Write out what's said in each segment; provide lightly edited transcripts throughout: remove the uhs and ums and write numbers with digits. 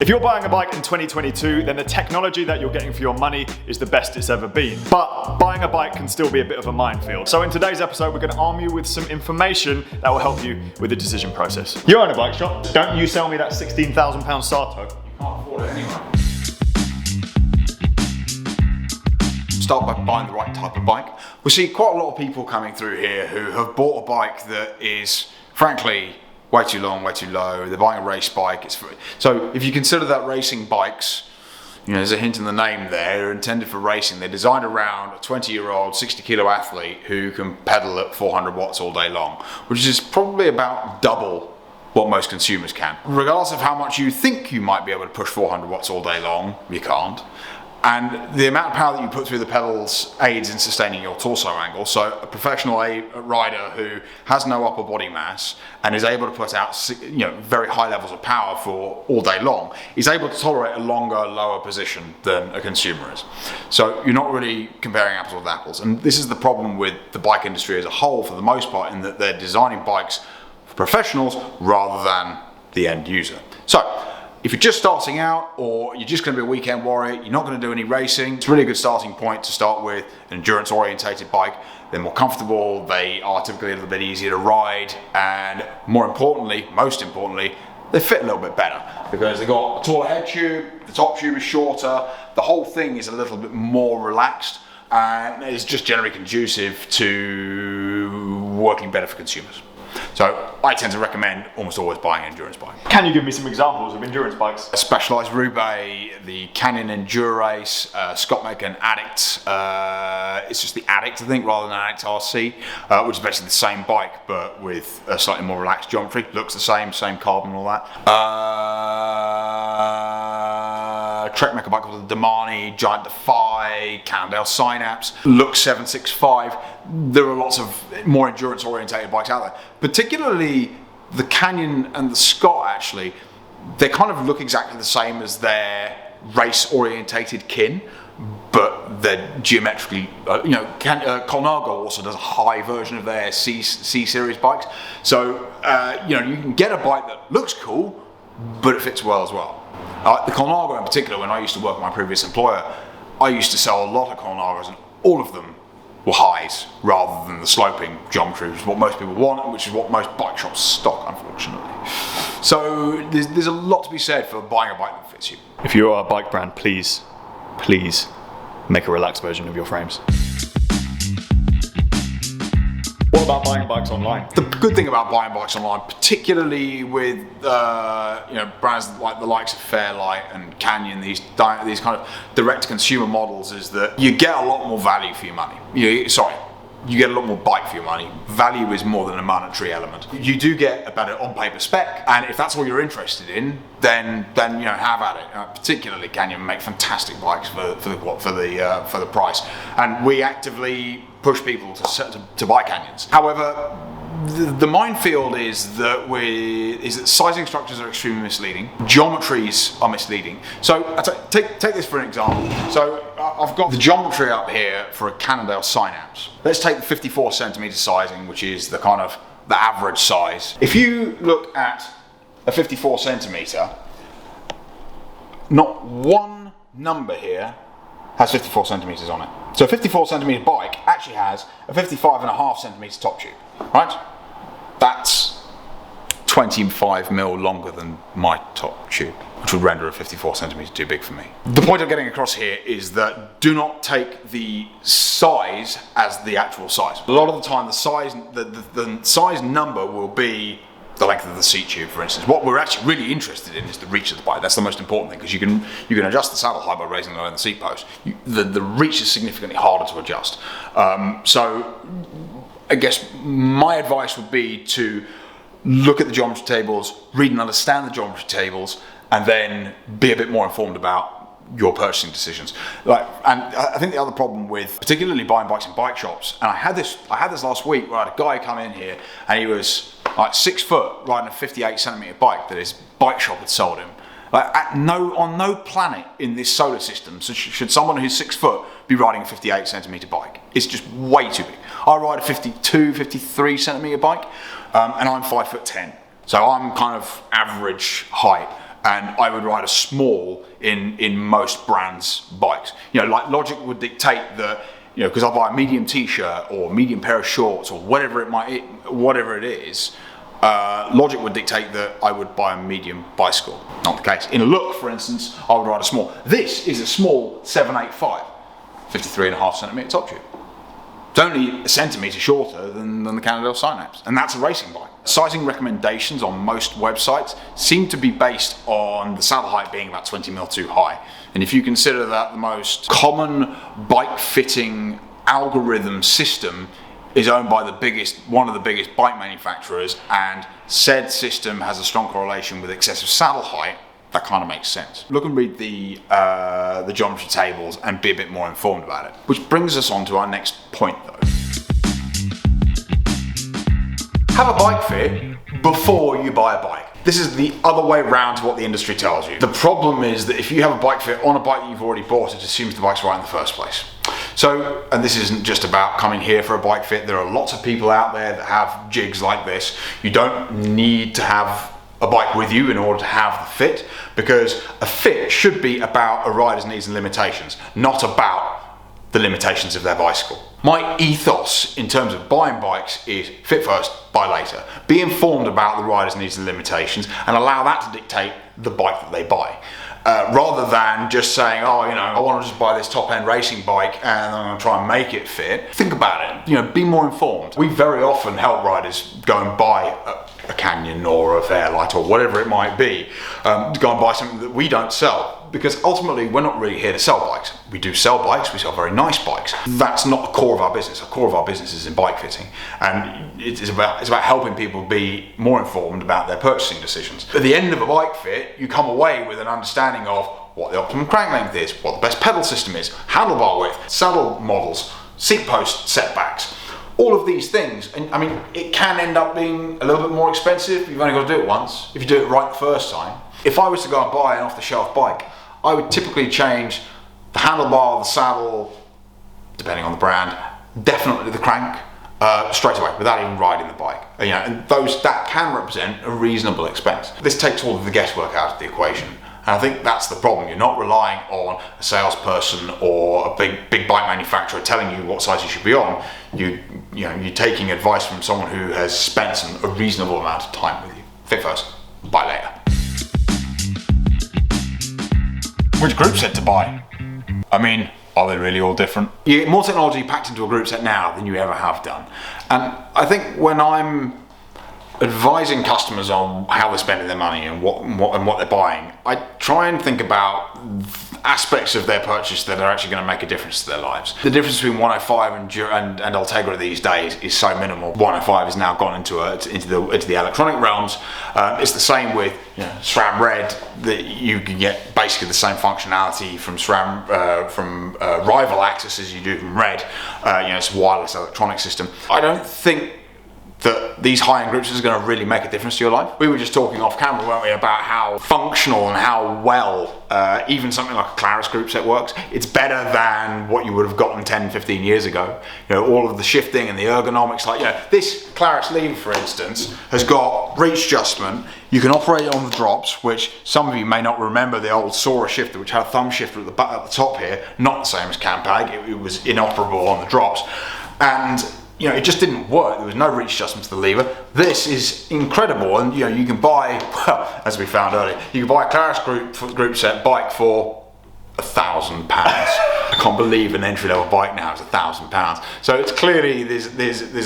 If you're buying a bike in 2022, then the technology that you're getting for your money is the best it's ever been. But buying a bike can still be a bit of a minefield. So in today's episode, we're going to arm you with some information that will help you with the decision process. You own a bike shop. Don't you sell me that £16,000 Sarto. You can't afford it anyway. Start by buying the right type of bike. We see quite a lot of people coming through here who have bought a bike that is, frankly, way too long, way too low. They're buying a race bike. So if you consider that racing bikes, you know, there's a hint in the name there, they're intended for racing. They're designed around a 20-year-old, 60-kilo athlete who can pedal at 400 watts all day long, which is probably about double what most consumers can. Regardless of how much you think you might be able to push 400 watts all day long, you can't. And the amount of power that you put through the pedals aids in sustaining your torso angle. So a professional rider who has no upper body mass and is able to put out very high levels of power for all day long is able to tolerate a longer, lower position than a consumer is. So you're not really comparing apples with apples. And this is the problem with the bike industry as a whole for the most part, in that they're designing bikes for professionals rather than the end user. So if you're just starting out, or you're just going to be a weekend warrior, you're not going to do any racing, it's really a good starting point to start with an endurance orientated bike. They're more comfortable, they are typically a little bit easier to ride, and most importantly, they fit a little bit better because they've got a taller head tube, the top tube is shorter, the whole thing is a little bit more relaxed, and it's just generally conducive to working better for consumers. So I tend to recommend almost always buying an endurance bike. Can you give me some examples of endurance bikes? A Specialized Roubaix, the Canyon Endurace, Scott make an Addict. It's just the Addict, I think, rather than an Addict RC, which is basically the same bike but with a slightly more relaxed geometry. Looks the same carbon and all that. Trek make a bike called the Damani, Giant Defy, Cannondale Synapse, Lux 765. There are lots of more endurance orientated bikes out there, particularly the Canyon and the Scott. Actually, they kind of look exactly the same as their race orientated kin, but they're geometrically, Colnago also does a high version of their C series bikes. So you can get a bike that looks cool, but it fits well as well. The Colnago in particular, when I used to work at my previous employer, I used to sell a lot of Colnagos, and all of them were highs rather than the sloping geometry, which is what most people want, and which is what most bike shops stock, unfortunately. So there's a lot to be said for buying a bike that fits you. If you are a bike brand, please make a relaxed version of your frames. What about buying bikes online? The good thing about buying bikes online, particularly with brands like the likes of Fairlight and Canyon, these kind of direct-to-consumer models, is that you get a lot more value for your money. You get a lot more bike for your money. Value is more than a monetary element. You do get a better on-paper spec, and if that's all you're interested in, then have at it. Particularly Canyon make fantastic bikes for the price, and we actively push people to buy Canyons. However, the minefield is that sizing structures are extremely misleading. Geometries are misleading. So take this for an example. So I've got the geometry up here for a Cannondale Synapse. Let's take the 54 centimeter sizing, which is the kind of the average size. If you look at a 54 centimeter, not one number here has 54 centimeters on it. So a 54 centimeter bike actually has a 55.5 centimeter top tube, right? That's 25 mil longer than my top tube, which would render a 54 centimeter too big for me. The point I'm getting across here is that do not take the size as the actual size. A lot of the time, the size number will be the length of the seat tube, for instance. What we're actually really interested in is the reach of the bike. That's the most important thing, because you can adjust the saddle height by raising the low end of the seat post. The reach is significantly harder to adjust. So I guess my advice would be to look at the geometry tables, read and understand the geometry tables, and then be a bit more informed about your purchasing decisions. And I think the other problem with particularly buying bikes in bike shops, and I had this last week, where I had a guy come in here and he was like 6 foot riding a 58 centimeter bike that his bike shop had sold him. On no planet in this solar system should someone who's 6 foot be riding a 58 centimeter bike. It's just way too big. I ride a 52, 53 centimeter bike, and I'm 5'10". So I'm kind of average height. and I would ride a small in most brands' bikes. You know, like logic would dictate that, you know, because I buy a medium t-shirt or medium pair of shorts or whatever it is, logic would dictate that I would buy a medium bicycle. Not the case. In a look, for instance, I would ride a small. This is a small 785, 53.5 centimetre top tube. It's only a centimetre shorter than the Cannondale Synapse, and that's a racing bike. Sizing recommendations on most websites seem to be based on the saddle height being about 20 mil too high. And if you consider that the most common bike fitting algorithm system is owned by one of the biggest bike manufacturers, and said system has a strong correlation with excessive saddle height, that kind of makes sense. Look and read the geometry tables and be a bit more informed about it. Which brings us on to our next point though. Have a bike fit before you buy a bike. This is the other way around to what the industry tells you. The problem is that if you have a bike fit on a bike that you've already bought, it assumes the bike's right in the first place. So, and this isn't just about coming here for a bike fit. There are lots of people out there that have jigs like this. You don't need to have a bike with you in order to have the fit, because a fit should be about a rider's needs and limitations, not about the limitations of their bicycle. My ethos in terms of buying bikes is fit first, buy later. Be informed about the rider's needs and limitations and allow that to dictate the bike that they buy. Rather than just saying, oh, you know, I want to just buy this top-end racing bike and I'm going to try and make it fit. Think about it, you know, be more informed. We very often help riders go and buy a Canyon or a Fairlight or whatever it might be, to go and buy something that we don't sell. Because ultimately, we're not really here to sell bikes. We do sell bikes, we sell very nice bikes. That's not the core of our business. The core of our business is in bike fitting. And it's about helping people be more informed about their purchasing decisions. At the end of a bike fit, you come away with an understanding of what the optimum crank length is, what the best pedal system is, handlebar width, saddle models, seat post setbacks. All of these things, and I mean, it can end up being a little bit more expensive. You've only got to do it once. If you do it right the first time. If I was to go and buy an off-the-shelf bike, I would typically change the handlebar, the saddle, depending on the brand, definitely the crank, straight away, without even riding the bike. You know, and that can represent a reasonable expense. This takes all of the guesswork out of the equation. And I think that's the problem. You're not relying on a salesperson or a big bike manufacturer telling you what size you should be on. You're taking advice from someone who has spent a reasonable amount of time with you. Fit first, buy later. Which group set to buy? I mean, are they really all different? You get more technology packed into a group set now than you ever have done. And I think when I'm advising customers on how they're spending their money and what they're buying, I try and think about aspects of their purchase that are actually going to make a difference to their lives. The difference between 105 and Ultegra these days is so minimal. 105 has now gone into the electronic realms. It's the same with SRAM Red, that you can get basically the same functionality from SRAM from rival Axis as you do from Red. It's a wireless electronic system. I don't think that these high-end groups is going to really make a difference to your life. We were just talking off camera, weren't we, about how functional and how well even something like a Clarus group set works. It's better than what you would have gotten 10, 15 years ago. All of the shifting and the ergonomics, this Clarus lever, for instance, has got reach adjustment. You can operate it on the drops, which some of you may not remember the old Sora shifter, which had a thumb shifter at the top here, not the same as Campag. It was inoperable on the drops. And it just didn't work. There was no reach adjustment to the lever. This is incredible, and you can buy, well, as we found earlier, you can buy a Clarus group set bike for £1,000. I can't believe an entry-level bike now is £1,000. So it's clearly there's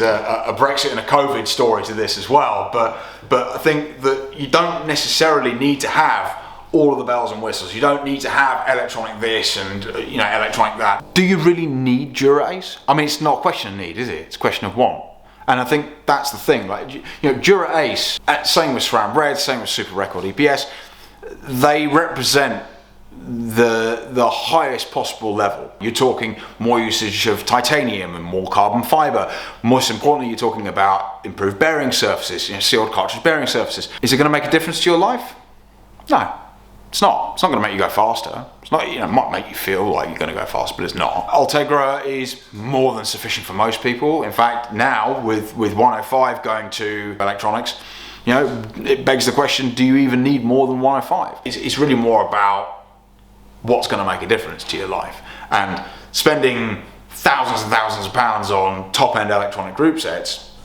a Brexit and a COVID story to this as well. But I think that you don't necessarily need to have all of the bells and whistles. You don't need to have electronic this and electronic that. Do you really need Dura-Ace? I mean, it's not a question of need, is it? It's a question of want. And I think that's the thing. Dura-Ace, same with SRAM Red, same with Super Record EPS, they represent the highest possible level. You're talking more usage of titanium and more carbon fiber. Most importantly, you're talking about improved bearing surfaces, sealed cartridge bearing surfaces. Is it going to make a difference to your life? No. It's not. It's not going to make you go faster. It's not. It might make you feel like you're going to go faster, but it's not. Ultegra is more than sufficient for most people. In fact, now with 105 going to electronics, You know, it begs the question, do you even need more than 105? It's really more about what's going to make a difference to your life. And spending thousands and thousands of pounds on top-end electronic group sets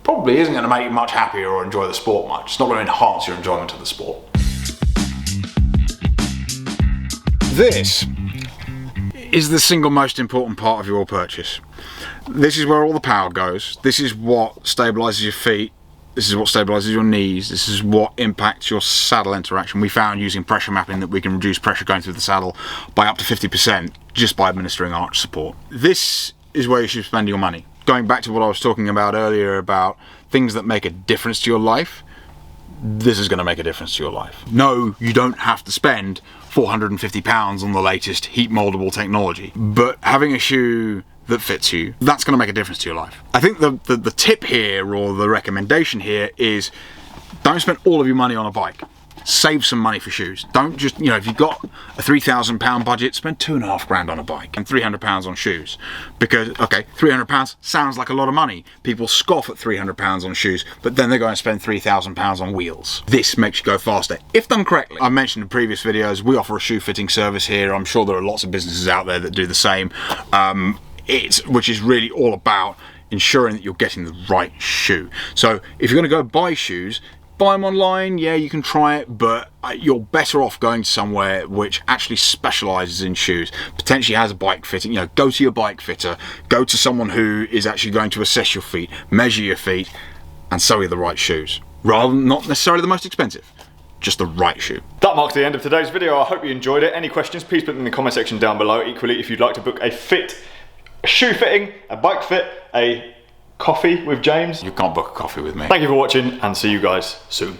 probably isn't going to make you much happier or enjoy the sport much. It's not going to enhance your enjoyment of the sport. This is the single most important part of your purchase. This is where all the power goes. This is what stabilizes your feet. This is what stabilizes your knees. This is what impacts your saddle interaction. We found using pressure mapping that we can reduce pressure going through the saddle by up to 50% just by administering arch support. This is where you should spend your money. Going back to what I was talking about earlier about things that make a difference to your life, this is going to make a difference to your life. No, you don't have to spend £450 on the latest heat moldable technology, but having a shoe that fits you, that's going to make a difference to your life. I think the tip here, or the recommendation here, is don't spend all of your money on a bike. Save some money for shoes. Don't just, you know, if you've got a £3,000 budget, spend £2,500 on a bike and £300 on shoes. Because, okay, £300 sounds like a lot of money. People scoff at £300 on shoes, but then they're going to spend £3,000 on wheels. This makes you go faster, if done correctly. I've mentioned in previous videos, we offer a shoe fitting service here. I'm sure there are lots of businesses out there that do the same. Which is really all about ensuring that you're getting the right shoe. So if you're going to go buy shoes, buy them online, yeah, you can try it, but you're better off going to somewhere which actually specializes in shoes, potentially has a bike fitting. You know, go to your bike fitter, go to someone who is actually going to assess your feet, measure your feet, and sell you the right shoes, rather than not necessarily the most expensive, just the right shoe. That marks the end of today's video. I hope you enjoyed it. Any questions, please put them in the comment section down below. Equally, if you'd like to book a shoe fitting, a bike fit, a coffee with James, You can't book a coffee with me. thank you for watching and see you guys soon.